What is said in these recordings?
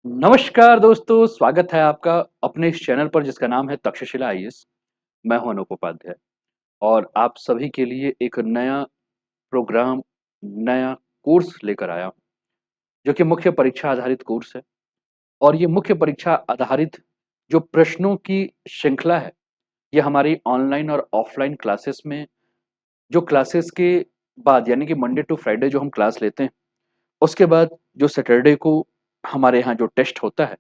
नमस्कार दोस्तों, स्वागत है आपका अपने इस चैनल पर जिसका नाम है तक्षशिला आईएएस। मैं हूं अनूप उपाध्याय और आप सभी के लिए एक नया प्रोग्राम, नया कोर्स लेकर आया हूं, जो कि मुख्य परीक्षा आधारित कोर्स है। और ये मुख्य परीक्षा आधारित जो प्रश्नों की श्रृंखला है, ये हमारी ऑनलाइन और ऑफलाइन क्लासेस में जो क्लासेस के बाद यानी कि मंडे टू फ्राइडे जो हम क्लास लेते हैं, उसके बाद जो सैटरडे को हमारे यहाँ जो टेस्ट होता है,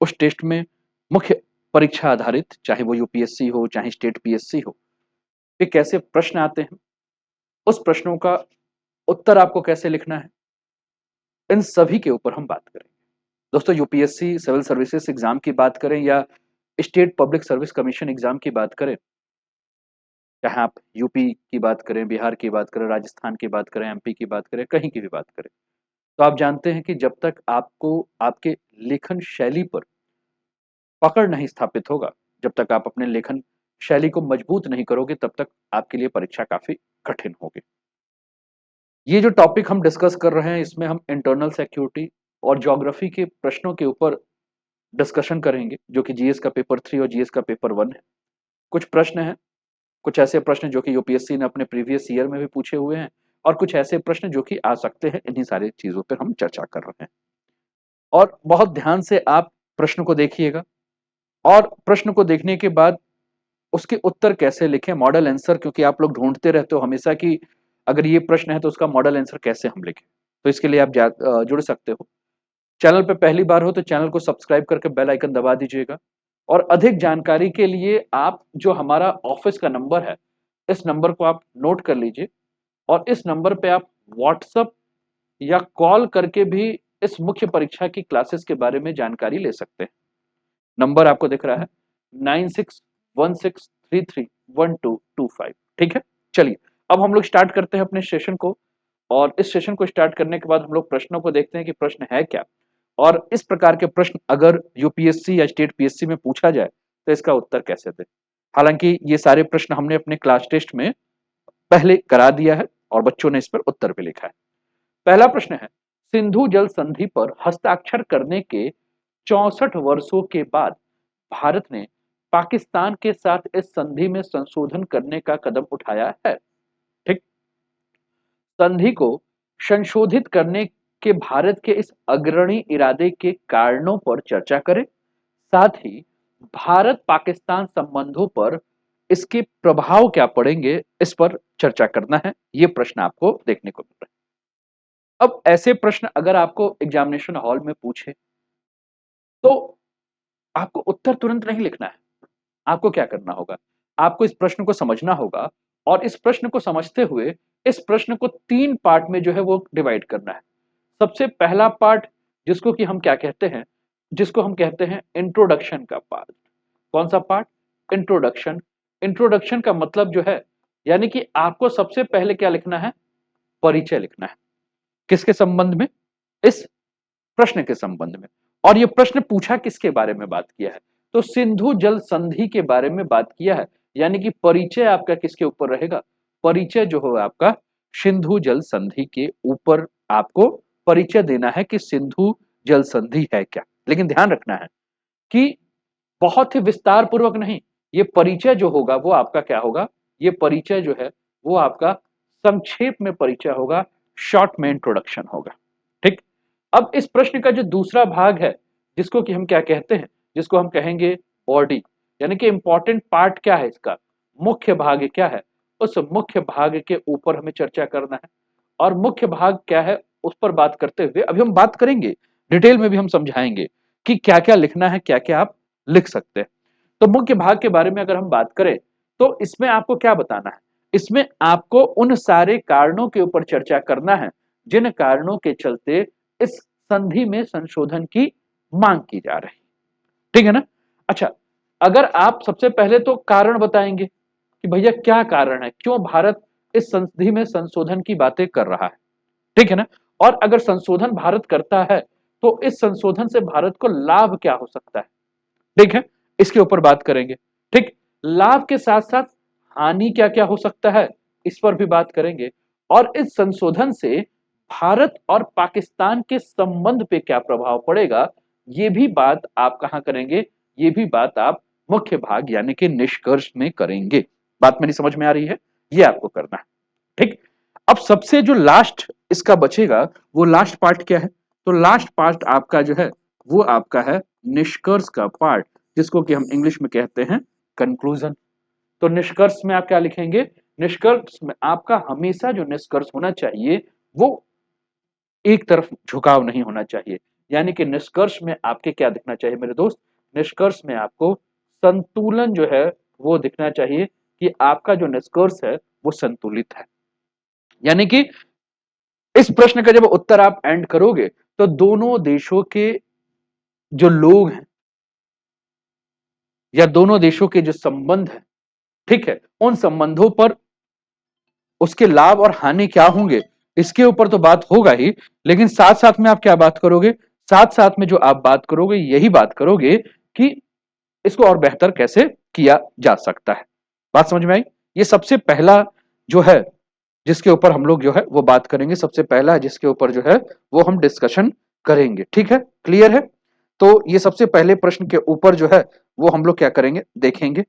उस टेस्ट में मुख्य परीक्षा आधारित, चाहे वो यूपीएससी हो, चाहे स्टेट पीएससी हो, ये कैसे प्रश्न आते हैं, उस प्रश्नों का उत्तर आपको कैसे लिखना है, इन सभी के ऊपर हम बात करेंगे। दोस्तों, यूपीएससी सिविल सर्विसेज एग्जाम की बात करें या state public service commission exam की बात करें, चाहे आप यूपी की बात करें, बिहार की बात करें, राजस्थान की बात करें, एमपी की बात करें, कहीं की भी बात करें, तो आप जानते हैं कि जब तक आपको आपके लेखन शैली पर पकड़ नहीं स्थापित होगा, जब तक आप अपने लेखन शैली को मजबूत नहीं करोगे, तब तक आपके लिए परीक्षा काफी कठिन होगी। ये जो टॉपिक हम डिस्कस कर रहे हैं, इसमें हम इंटरनल सिक्योरिटी और ज्योग्राफी के प्रश्नों के ऊपर डिस्कशन करेंगे, जो कि जीएस का पेपर 3 और जीएस का पेपर 1 है। कुछ प्रश्न हैं, कुछ ऐसे प्रश्न जो कि यूपीएससी ने अपने प्रीवियस ईयर में भी पूछे हुए हैं, और कुछ ऐसे प्रश्न जो कि आ सकते हैं। इन्हीं सारी चीजों पर हम चर्चा कर रहे हैं, और बहुत ध्यान से आप प्रश्न को देखिएगा। और प्रश्न को देखने के बाद उसके उत्तर कैसे लिखें, मॉडल आंसर, क्योंकि आप लोग ढूंढते रहते हो हमेशा कि अगर ये प्रश्न है तो उसका मॉडल आंसर कैसे हम लिखें। तो इसके लिए आप जुड़ सकते हो। चैनल पे पहली बार हो तो चैनल को सब्सक्राइब करके बेल आइकन दबा दीजिएगा। और अधिक जानकारी के लिए आप जो हमारा ऑफिस का नंबर है, इस नंबर को आप नोट कर लीजिए, और इस नंबर पे आप व्हाट्सएप या कॉल करके भी इस मुख्य परीक्षा की क्लासेस के बारे में जानकारी ले सकते हैं। नंबर आपको दिख रहा है 9616331225। ठीक है, चलिए अब हम लोग स्टार्ट करते हैं अपने सेशन को। और इस सेशन को स्टार्ट करने के बाद हम लोग प्रश्नों को देखते हैं कि प्रश्न है क्या, और इस प्रकार के प्रश्न अगर यूपीएससी या स्टेट पीएससी में पूछा जाए तो इसका उत्तर कैसे दें। हालांकि ये सारे प्रश्न हमने अपने क्लास टेस्ट में पहले करा दिया है और बच्चों ने इस पर उत्तर भी लिखा है। पहला प्रश्न है, सिंधु जल संधि पर हस्ताक्षर करने के 64 वर्षों के बाद भारत ने पाकिस्तान के साथ इस संधि में संशोधन करने का कदम उठाया है। ठीक, संधि को संशोधित करने के भारत के इस अग्रणी इरादे के कारणों पर चर्चा करें, साथ ही भारत पाकिस्तान संबंधों पर इसके प्रभाव क्या पड़ेंगे, इस पर चर्चा करना है। ये प्रश्न आपको देखने को मिल रहा है। अब ऐसे प्रश्न अगर आपको एग्जामिनेशन हॉल में पूछे तो आपको उत्तर तुरंत नहीं लिखना है। आपको क्या करना होगा, आपको इस प्रश्न को समझना होगा, और इस प्रश्न को समझते हुए इस प्रश्न को 3 पार्ट में जो है वो डिवाइड करना है। सबसे पहला पार्ट, जिसको कि हम क्या कहते हैं, जिसको हम कहते हैं इंट्रोडक्शन का पार्ट। कौन सा पार्ट? इंट्रोडक्शन। इंट्रोडक्शन का मतलब जो है, यानी कि आपको सबसे पहले क्या लिखना है, परिचय लिखना है। किसके संबंध में? इस प्रश्न के संबंध में। और ये प्रश्न पूछा किसके बारे में बात किया है, तो सिंधु जल संधि के बारे में बात किया है। यानी कि परिचय आपका किसके ऊपर रहेगा, परिचय जो हो आपका सिंधु जल संधि के ऊपर आपको परिचय देना है कि सिंधु जल संधि है क्या। लेकिन ध्यान रखना है कि बहुत ही विस्तार पूर्वक नहीं, ये परिचय जो होगा वो आपका क्या होगा, ये परिचय जो है वो आपका संक्षेप में परिचय होगा, शॉर्ट में इंट्रोडक्शन होगा। ठीक, अब इस प्रश्न का जो दूसरा भाग है, जिसको कि हम क्या कहते हैं, जिसको हम कहेंगे बॉडी, यानी कि इंपॉर्टेंट पार्ट क्या है इसका, मुख्य भाग क्या है, उस मुख्य भाग के ऊपर हमें चर्चा करना है। और मुख्य भाग क्या है उस पर बात करते हुए अभी हम बात करेंगे, डिटेल में भी हम समझाएंगे कि क्या क्या लिखना है, क्या क्या आप लिख सकते हैं। तो मुख्य भाग के बारे में अगर हम बात करें तो इसमें आपको क्या बताना है, इसमें आपको उन सारे कारणों के ऊपर चर्चा करना है जिन कारणों के चलते इस संधि में संशोधन की मांग की जा रही। ठीक है ना? अच्छा, अगर आप सबसे पहले तो कारण बताएंगे कि भैया क्या कारण है, क्यों भारत इस संधि में संशोधन की बातें कर रहा है। ठीक है ना? और अगर संशोधन भारत करता है तो इस संशोधन से भारत को लाभ क्या हो सकता है। ठीक है, इसके ऊपर बात करेंगे। ठीक, लाभ के साथ साथ हानि क्या क्या हो सकता है, इस पर भी बात करेंगे। और इस संशोधन से भारत और पाकिस्तान के संबंध पे क्या प्रभाव पड़ेगा, ये भी बात आप कहां करेंगे, ये भी बात आप मुख्य भाग यानी कि निष्कर्ष में करेंगे। बात मेरी समझ में आ रही है, ये आपको करना है। ठीक, अब सबसे जो लास्ट इसका बचेगा वो लास्ट पार्ट क्या है, तो लास्ट पार्ट आपका जो है वो आपका है निष्कर्ष का पार्ट, जिसको कि हम इंग्लिश में कहते हैं कंक्लूजन। तो निष्कर्ष में आप क्या लिखेंगे, निष्कर्ष में आपका हमेशा जो निष्कर्ष होना चाहिए वो एक तरफ झुकाव नहीं होना चाहिए, यानी कि निष्कर्ष में आपके क्या दिखना चाहिए मेरे दोस्त, निष्कर्ष में आपको संतुलन जो है वो दिखना चाहिए कि आपका जो निष्कर्ष है वो संतुलित है। यानी कि इस प्रश्न का जब उत्तर आप एंड करोगे तो दोनों देशों के जो लोग हैं या दोनों देशों के जो संबंध है, ठीक है, उन संबंधों पर उसके लाभ और हानि क्या होंगे इसके ऊपर तो बात होगा ही, लेकिन साथ साथ में आप क्या बात करोगे, साथ साथ में जो आप बात करोगे यही बात करोगे कि इसको और बेहतर कैसे किया जा सकता है। बात समझ में आई? ये सबसे पहला जो है जिसके ऊपर हम लोग जो है वो बात करेंगे, सबसे पहला जिसके ऊपर जो है वो हम डिस्कशन करेंगे। ठीक है, क्लियर है? तो ये सबसे पहले प्रश्न के ऊपर जो है वो हम लोग क्या करेंगे, देखेंगे।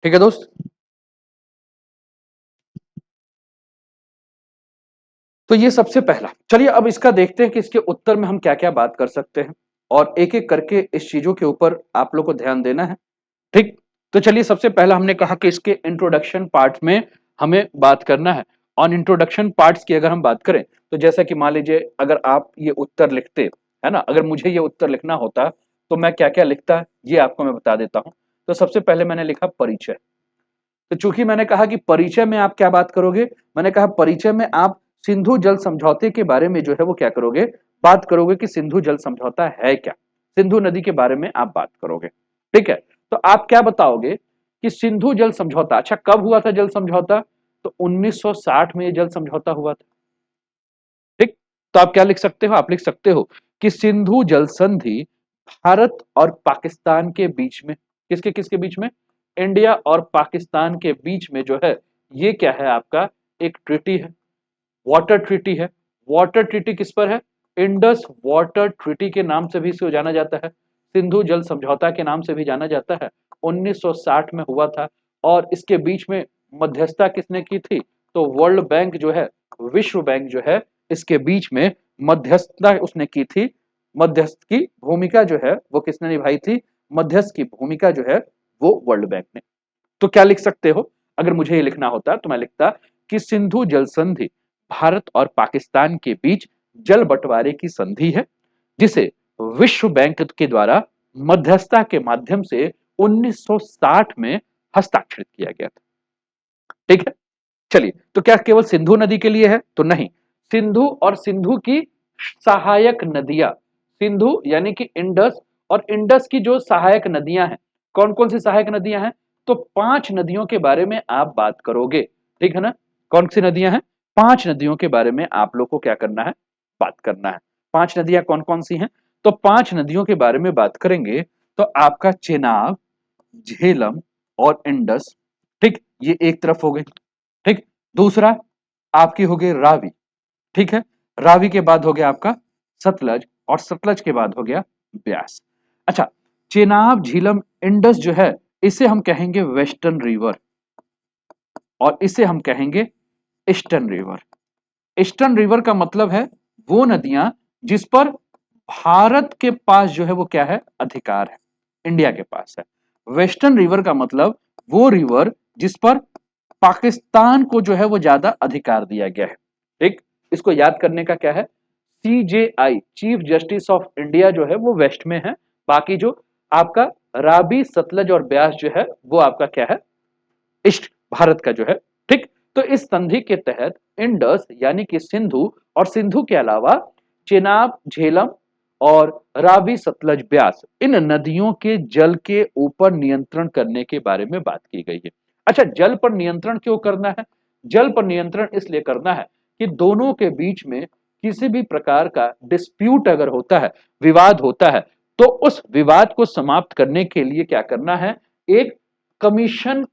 ठीक है दोस्त, तो ये सबसे पहला, चलिए अब इसका देखते हैं कि इसके उत्तर में हम क्या क्या बात कर सकते हैं, और एक एक करके इस चीजों के ऊपर आप लोग को ध्यान देना है। ठीक, तो चलिए सबसे पहला हमने कहा कि इसके इंट्रोडक्शन पार्ट में हमें बात करना है। ऑन इंट्रोडक्शन पार्ट्स की अगर हम बात करें तो जैसा कि मान लीजिए अगर आप ये उत्तर लिखते, है ना, अगर मुझे ये उत्तर लिखना होता तो मैं क्या क्या लिखता ये आपको मैं बता देता हूं। तो सबसे पहले मैंने लिखा परिचय। तो चूंकि मैंने कहा कि परिचय में आप क्या बात करोगे, मैंने कहा परिचय में आप सिंधु जल समझौते के बारे में जो है वो क्या करोगे, बात करोगे कि सिंधु जल समझौता है क्या, सिंधु नदी के बारे में आप बात करोगे। ठीक है, तो आप क्या बताओगे कि सिंधु जल समझौता, अच्छा कब हुआ था जल समझौता, तो 1960 में ये जल समझौता हुआ था। ठीक, तो आप क्या लिख सकते हो, आप लिख सकते हो कि सिंधु जल संधि भारत और पाकिस्तान के बीच में, किसके किसके बीच में, इंडिया और पाकिस्तान के बीच में जो है ये क्या है आपका एक ट्रीटी है, वाटर ट्रीटी है। वाटर ट्रीटी किस पर है, इंडस वाटर ट्रीटी के नाम से भी इसको जाना जाता है, सिंधु जल समझौता के नाम से भी जाना जाता है। 1960 में हुआ था, और इसके बीच में मध्यस्थता किसने की थी, तो वर्ल्ड बैंक जो है, विश्व बैंक जो है, इसके बीच में मध्यस्थता उसने की थी। मध्यस्थ की भूमिका जो है वो किसने निभाई थी, मध्यस्थ की भूमिका जो है वो वर्ल्ड बैंक ने। तो क्या लिख सकते हो, अगर मुझे ये लिखना होता तो मैं लिखता कि सिंधु जल संधि भारत और पाकिस्तान के बीच जल बंटवारे की संधि है, जिसे विश्व बैंक के द्वारा मध्यस्थता के माध्यम से 1960 में हस्ताक्षरित किया गया था। ठीक है, चलिए, तो क्या केवल सिंधु नदी के लिए है, तो नहीं, सिंधु और सिंधु की सहायक नदियां, सिंधु यानी कि इंडस, और इंडस की जो सहायक नदियां हैं, कौन कौन सी सहायक नदियां हैं, तो 5 नदियों के बारे में आप बात करोगे। ठीक है ना, कौन सी नदियां हैं, 5 नदियों के बारे में आप लोग को क्या करना है, बात करना है। 5 नदियां कौन कौन सी हैं, तो 5 नदियों के बारे में बात करेंगे तो आपका चेनाब, झेलम और इंडस। ठीक, ये एक तरफ हो गई। ठीक, दूसरा आपकी हो गई रावी। ठीक है, रावी के बाद हो गया आपका सतलज, और सतलज के बाद हो गया ब्यास। अच्छा, चेनाब झीलम इंडस जो है इसे हम कहेंगे वेस्टर्न रिवर, और इसे हम कहेंगे ईस्टर्न रिवर। ईस्टर्न रिवर का मतलब है वो नदियां जिस पर भारत के पास जो है वो क्या है, अधिकार है, इंडिया के पास है। वेस्टर्न रिवर का मतलब वो रिवर जिस पर पाकिस्तान को जो है वो ज्यादा अधिकार दिया गया है। ठीक, इसको याद करने का क्या है, CJI chief justice of India जो है वो वेस्ट में है, बाकी जो आपका राबी सतलज और ब्यास जो है वो आपका क्या है, ईस्ट भारत का जो है। ठीक, तो इस संधि के तहत इंडस यानी कि सिंधु, और सिंधु के अलावा चेनाब झेलम और रावी सतलज ब्यास, इन नदियों के जल के ऊपर नियंत्रण करने के बारे में बात की गई है। अच्छा, जल पर नियंत्रण क्यों करना है, जल पर नियंत्रण इसलिए करना है कि दोनों के बीच में किसी भी प्रकार का डिस्प्यूट अगर होता है, विवाद होता है, तो उस विवाद को समाप्त करने के लिए क्या करना है, एक कमीशन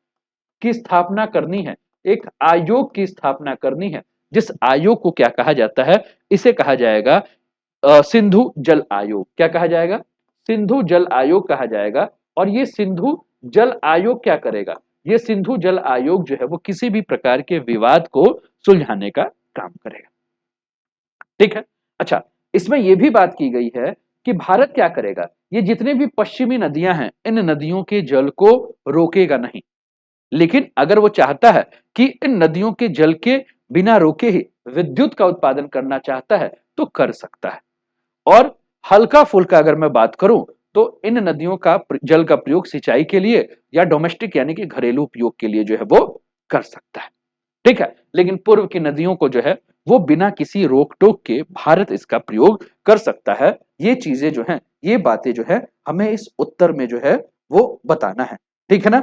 की स्थापना करनी है, एक आयोग की स्थापना करनी है, जिस आयोग को क्या कहा जाता है, इसे कहा जाएगा सिंधु जल आयोग। क्या कहा जाएगा? सिंधु जल आयोग कहा जाएगा। और ये सिंधु जल आयोग क्या करेगा? ये सिंधु जल आयोग जो है वो किसी भी प्रकार के विवाद को सुलझाने का काम करेगा। ठीक है। अच्छा, इसमें यह भी बात की गई है कि भारत क्या करेगा, ये जितने भी पश्चिमी नदियां हैं इन नदियों के जल को रोकेगा नहीं, लेकिन अगर वो चाहता है कि इन नदियों के जल के बिना रोके ही विद्युत का उत्पादन करना चाहता है तो कर सकता है। और हल्का फुल्का अगर मैं बात करूं तो इन नदियों का जल का प्रयोग सिंचाई के लिए या डोमेस्टिक यानी कि घरेलू उपयोग के लिए जो है वो कर सकता है। ठीक है। लेकिन पूर्व की नदियों को जो है वो बिना किसी रोक टोक के भारत इसका प्रयोग कर सकता है। ये चीजें जो हैं, ये बातें जो है हमें इस उत्तर में जो है वो बताना है। ठीक है ना?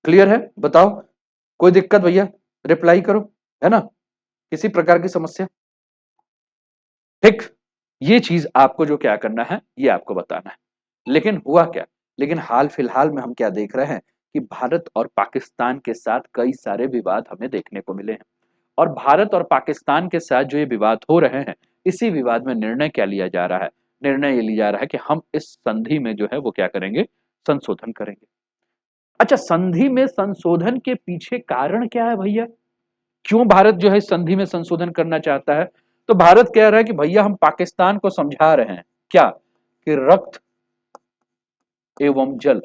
क्लियर है? बताओ, कोई दिक्कत भैया? रिप्लाई करो, है ना? किसी प्रकार की समस्या? ठीक। ये चीज आपको जो क्या करना है, ये आपको बताना है। लेकिन हुआ क्या? लेकिन हाल फिलहाल में हम क्या देख रहे हैं कि भारत और पाकिस्तान के साथ कई सारे विवाद हमें देखने को मिले हैं। और भारत और पाकिस्तान के साथ जो ये विवाद हो रहे हैं, इसी विवाद में निर्णय क्या लिया जा रहा है? निर्णय ये लिया जा रहा है कि हम इस संधि में जो है वो क्या करेंगे? संशोधन करेंगे। अच्छा, संधि में संशोधन के पीछे कारण क्या है भैया? क्यों भारत जो है इस संधि में संशोधन करना चाहता है? तो भारत कह रहा है कि भैया हम पाकिस्तान को समझा रहे हैं क्या, कि रक्त एवं जल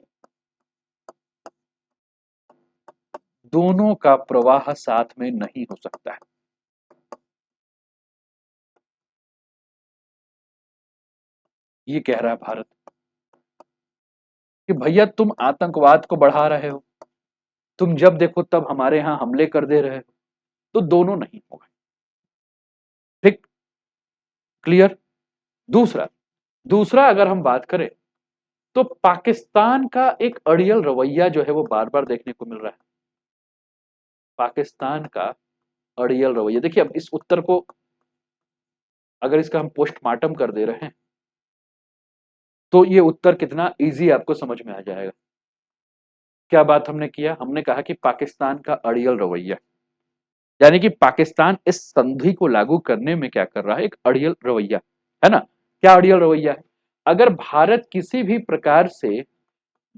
दोनों का प्रवाह साथ में नहीं हो सकता है। ये कह रहा है भारत कि भैया तुम आतंकवाद को बढ़ा रहे हो, तुम जब देखो तब हमारे यहां हमले कर दे रहे हो, तो दोनों नहीं होगा। ठीक। क्लियर? दूसरा दूसरा अगर हम बात करें तो पाकिस्तान का एक अड़ियल रवैया जो है वो बार बार देखने को मिल रहा है। पाकिस्तान का अड़ियल रवैया, देखिए अब इस उत्तर को अगर इसका हम पोस्टमार्टम कर दे रहे हैं तो ये उत्तर कितना इजी आपको समझ में आ जाएगा। क्या बात हमने किया? हमने कहा कि पाकिस्तान का अड़ियल रवैया, यानी कि पाकिस्तान इस संधि को लागू करने में क्या कर रहा है? एक अड़ियल रवैया, है ना? क्या अड़ियल रवैया है? अगर भारत किसी भी प्रकार से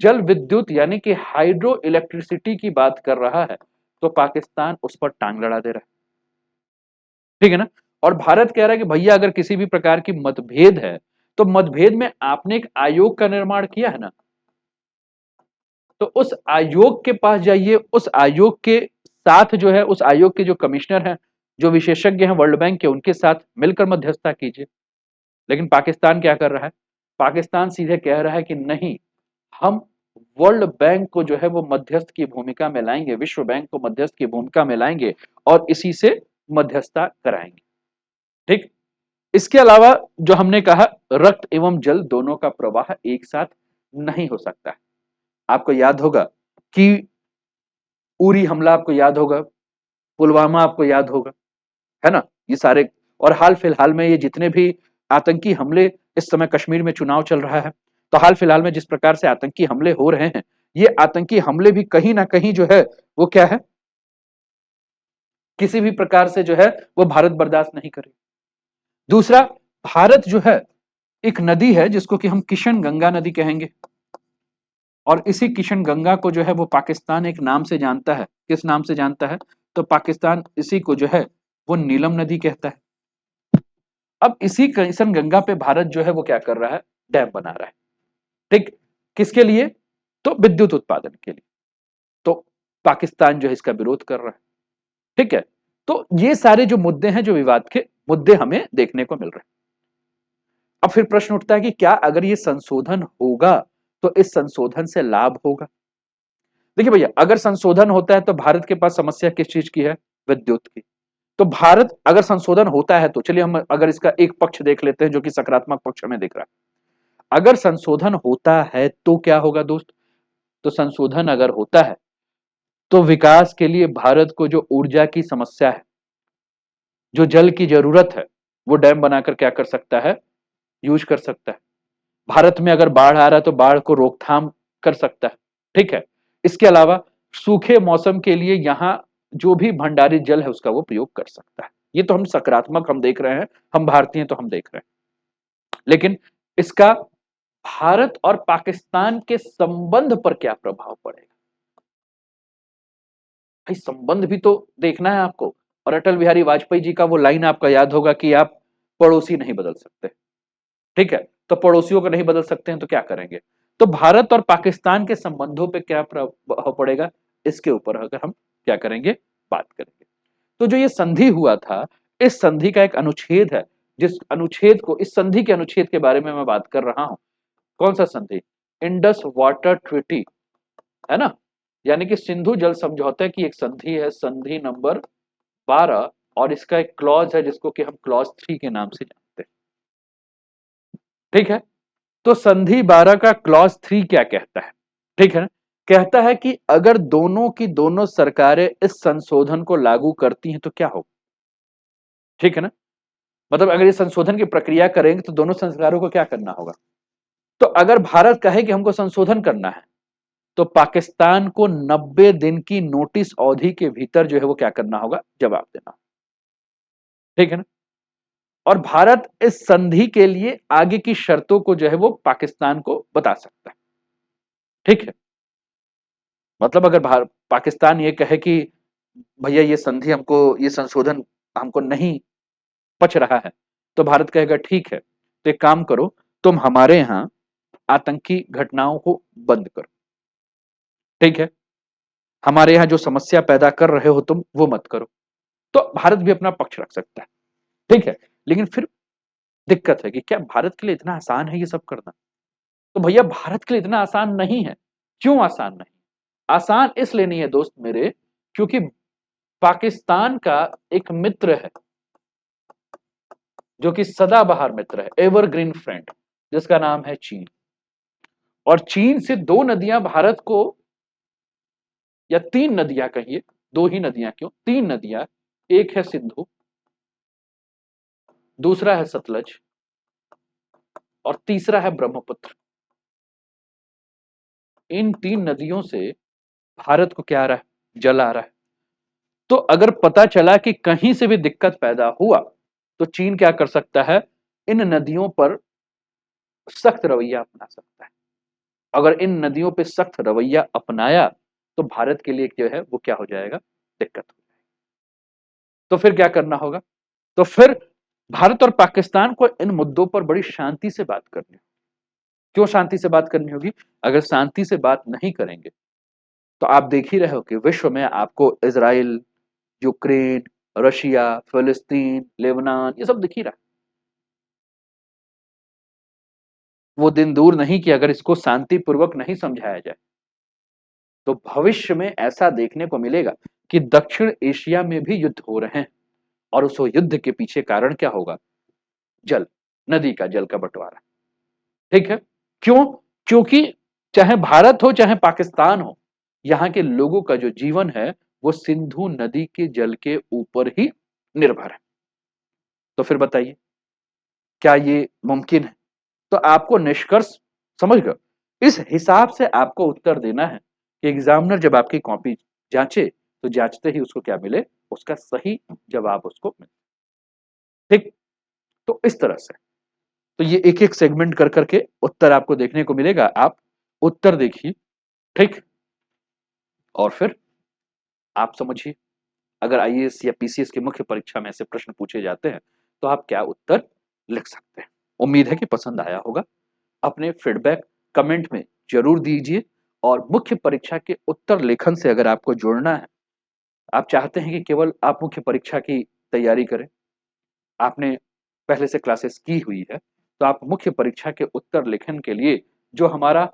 जल विद्युत यानी कि हाइड्रो इलेक्ट्रिसिटी की बात कर रहा है तो पाकिस्तान उस पर टांग लड़ा दे रहा है। ठीक है ना? और भारत कह रहा है कि भैया अगर किसी भी प्रकार की मतभेद है तो मतभेद में आपने एक आयोग का निर्माण किया है ना, तो उस आयोग के पास जाइए, उस आयोग के साथ जो है उस आयोग के जो कमिश्नर हैं, जो विशेषज्ञ हैं वर्ल्ड बैंक के, उनके साथ मिलकर मध्यस्थता कीजिए। लेकिन पाकिस्तान क्या कर रहा है? पाकिस्तान सीधे कह रहा है कि नहीं, हम वर्ल्ड बैंक को जो है वो मध्यस्थ की भूमिका में लाएंगे, विश्व बैंक को मध्यस्थ की भूमिका में लाएंगे और इसी से मध्यस्थता कराएंगे। ठीक। इसके अलावा जो हमने कहा, रक्त एवं जल दोनों का प्रवाह एक साथ नहीं हो सकता है। आपको याद होगा कि उरी हमला आपको याद होगा, पुलवामा आपको याद होगा, है ना? ये सारे, और हाल फिलहाल में ये जितने भी आतंकी हमले, इस समय कश्मीर में चुनाव चल रहा है, तो हाल फिलहाल में जिस प्रकार से आतंकी हमले हो रहे हैं, ये आतंकी हमले भी कहीं ना कहीं जो है वो क्या है, किसी भी प्रकार से जो है वो भारत बर्दाश्त नहीं करे। दूसरा, भारत जो है एक नदी है जिसको कि हम किशन गंगा नदी कहेंगे, और इसी किशन गंगा को जो है वो पाकिस्तान एक नाम से जानता है। किस नाम से जानता है? तो पाकिस्तान इसी को जो है वो नीलम नदी कहता है। अब इसी किशन गंगा पे भारत जो है वो क्या कर रहा है? डैम बना रहा है। ठीक। किसके लिए? तो विद्युत उत्पादन के लिए। तो पाकिस्तान जो है इसका विरोध कर रहा है। ठीक है। तो ये सारे जो मुद्दे हैं, जो विवाद के मुद्दे हमें देखने को मिल रहे हैं। अब फिर प्रश्न उठता है कि क्या अगर ये संशोधन होगा तो इस संशोधन से लाभ होगा? देखिए भैया, अगर संशोधन होता है तो भारत के पास समस्या किस चीज की है? विद्युत की। तो भारत अगर संशोधन होता है तो चलिए हम अगर इसका एक पक्ष देख लेते हैं जो कि सकारात्मक पक्ष हमें दिख रहा है। अगर संशोधन होता है तो क्या होगा दोस्त? तो संशोधन अगर होता है तो विकास के लिए भारत को जो ऊर्जा की समस्या है, जो जल की जरूरत है, वो डैम बनाकर क्या कर सकता है? यूज कर सकता है। भारत में अगर बाढ़ आ रहा है तो बाढ़ को रोकथाम कर सकता है, ठीक है। इसके अलावा सूखे मौसम के लिए यहाँ जो भी भंडारित जल है उसका वो प्रयोग कर सकता है। ये तो हम सकारात्मक हम देख रहे हैं, हम भारतीय तो हम देख रहे हैं। लेकिन इसका भारत और पाकिस्तान के संबंध पर क्या प्रभाव पड़ेगा? भाई संबंध भी तो देखना है आपको। और अटल बिहारी वाजपेयी जी का वो लाइन आपका याद होगा कि आप पड़ोसी नहीं बदल सकते, ठीक है। तो पड़ोसियों को नहीं बदल सकते हैं तो क्या करेंगे? तो भारत और पाकिस्तान के संबंधों पे क्या प्रभाव पड़ेगा, इसके ऊपर अगर हम क्या करेंगे, बात करेंगे। तो जो ये संधि हुआ था, इस संधि का एक अनुच्छेद है, जिस अनुच्छेद को, इस संधि के अनुच्छेद के बारे में मैं बात कर रहा हूं। कौन सा संधि? इंडस वाटर ट्रीटी, है ना। यानी कि सिंधु जल समझौते की एक संधि है, संधि नंबर 12। और इसका एक क्लॉज है जिसको कि हम क्लॉज 3 के नाम से जानते हैं, ठीक है। तो संधि 12 का क्लॉज 3 क्या कहता है, ठीक है ना? कहता है कि अगर दोनों की दोनों सरकारें इस संशोधन को लागू करती हैं तो क्या होगा, ठीक है ना। मतलब अगर ये संशोधन की प्रक्रिया करेंगे तो दोनों सरकारों को क्या करना होगा। तो अगर भारत कहे कि हमको संशोधन करना है तो पाकिस्तान को 90 दिन की नोटिस अवधि के भीतर जो है वो क्या करना होगा, जवाब देना, ठीक है ना। और भारत इस संधि के लिए आगे की शर्तों को जो है वो पाकिस्तान को बता सकता है, ठीक है। मतलब अगर पाकिस्तान ये कहे कि भैया ये संधि हमको, ये संशोधन हमको नहीं पच रहा है, तो भारत कहेगा ठीक है, तो एक काम करो, तुम हमारे यहां आतंकी घटनाओं को बंद करो, ठीक है। हमारे यहां जो समस्या पैदा कर रहे हो तुम वो मत करो। तो भारत भी अपना पक्ष रख सकता है, ठीक है। लेकिन फिर दिक्कत है कि क्या भारत के लिए इतना आसान है ये सब करना? तो भैया भारत के लिए इतना आसान नहीं है। क्यों आसान नहीं? आसान इसलिए नहीं है दोस्त मेरे, क्योंकि पाकिस्तान का एक मित्र है जो कि सदाबहार मित्र है, एवरग्रीन फ्रेंड, जिसका नाम है चीन। और चीन से दो नदियां भारत को, या तीन नदियां कहिए, दो ही नदियां क्यों, तीन नदियां, एक है सिंधु, दूसरा है सतलज, और तीसरा है ब्रह्मपुत्र। इन तीन नदियों से भारत को क्या आ रहा है, जल आ रहा है। तो अगर पता चला कि कहीं से भी दिक्कत पैदा हुआ तो चीन क्या कर सकता है, इन नदियों पर सख्त रवैया अपना सकता है। अगर इन नदियों पे सख्त रवैया अपनाया तो भारत के लिए जो है वो क्या हो जाएगा, दिक्कत हो जाएगी। तो फिर क्या करना होगा? तो फिर भारत और पाकिस्तान को इन मुद्दों पर बड़ी शांति से बात करनी होगी। क्यों शांति से बात करनी होगी? अगर शांति से बात नहीं करेंगे तो आप देख ही रहे हो कि विश्व में आपको इजराइल, यूक्रेन, रशिया, फिलिस्तीन, लेबनान, ये सब दिख ही रहा है। वो दिन दूर नहीं कि अगर इसको शांतिपूर्वक नहीं समझाया जाए तो भविष्य में ऐसा देखने को मिलेगा कि दक्षिण एशिया में भी युद्ध हो रहे हैं। और उस युद्ध के पीछे कारण क्या होगा? जल, नदी का जल का बंटवारा, ठीक है। क्यों? क्योंकि चाहे भारत हो चाहे पाकिस्तान हो, यहाँ के लोगों का जो जीवन है वो सिंधु नदी के जल के ऊपर ही निर्भर है। तो फिर बताइए क्या ये मुमकिन है? तो आपको निष्कर्ष समझ गए, इस हिसाब से आपको उत्तर देना है कि एग्जामिनर जब आपकी कॉपी जांचे तो जांचते ही उसको क्या मिले, उसका सही जवाब उसको मिले, ठीक। तो इस तरह से, तो ये एक एक सेगमेंट कर करके उत्तर आपको देखने को मिलेगा, आप उत्तर देखिए, ठीक। और फिर आप समझिए, अगर आईएएस या पीसीएस की मुख्य परीक्षा में ऐसे प्रश्न पूछे जाते हैं तो आप क्या उत्तर लिख सकते हैं। उम्मीद है कि पसंद आया होगा। अपने फीडबैक कमेंट में जरूर दीजिए। और मुख्य परीक्षा के उत्तर लेखन से अगर आपको जुड़ना है, आप चाहते हैं कि केवल आप मुख्य परीक्षा की तैयारी करें, आपने पहले से क्लासेस की हुई है, तो आप मुख्य परीक्षा के उत्तर लेखन के लिए जो हमारा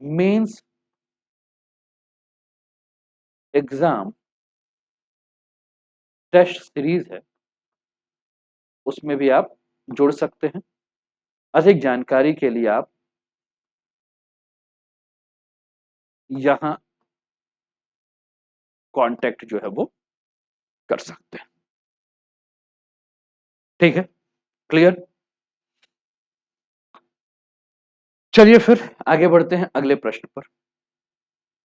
मेंस एग्जाम टेस्ट सीरीज है उसमें भी आप जुड़ सकते हैं। अधिक जानकारी के लिए आप यहाँ कांटेक्ट जो है वो कर सकते हैं, ठीक है, क्लियर। चलिए फिर आगे बढ़ते हैं अगले प्रश्न पर।